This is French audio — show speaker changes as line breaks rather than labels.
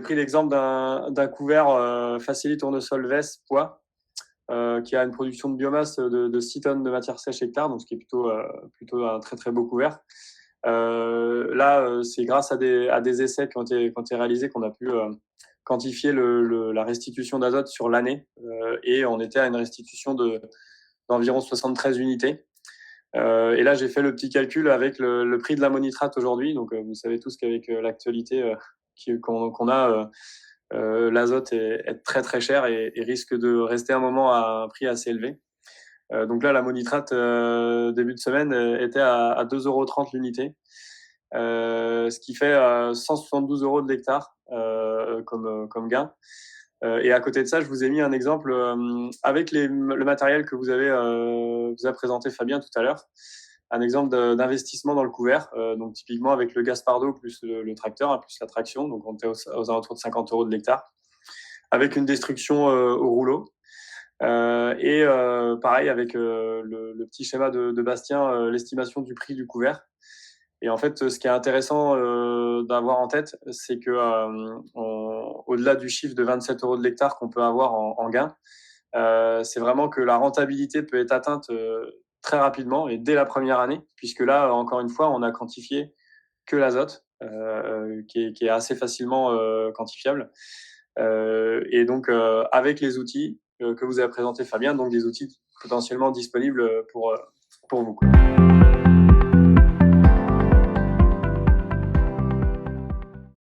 pris l'exemple d'un couvert Facilis Tournesol Vess poids qui a une production de biomasse de 6 tonnes de matière sèche hectare, donc ce qui est plutôt un très très beau couvert. Là, c'est grâce à des essais qui ont été réalisés qu'on a pu quantifier la restitution d'azote sur l'année et on était à une restitution d'environ 73 unités. Et là, j'ai fait le petit calcul avec le prix de l'ammonitrate aujourd'hui. Donc, vous savez tous qu'avec l'actualité qu'on a, l'azote est très très cher et risque de rester un moment à un prix assez élevé. Donc là, l'ammonitrate début de semaine était à 2,30 € l'unité, ce qui fait 172 € de l'hectare comme gain. Et à côté de ça, je vous ai mis un exemple avec le matériel que vous a présenté Fabien tout à l'heure. Un exemple d'investissement dans le couvert, donc typiquement avec le Gaspardo plus le tracteur, hein, plus la traction, donc on était aux alentours de 50 € de l'hectare, avec une destruction au rouleau. Et pareil avec le petit schéma de Bastien, l'estimation du prix du couvert. Et en fait, ce qui est intéressant d'avoir en tête, c'est que au-delà du chiffre de 27 € de l'hectare qu'on peut avoir en gain, c'est vraiment que la rentabilité peut être atteinte très rapidement et dès la première année, puisque là, encore une fois, on a quantifié que l'azote, qui est assez facilement quantifiable. Et donc, avec les outils que vous avez présentés, Fabien, donc des outils potentiellement disponibles pour vous.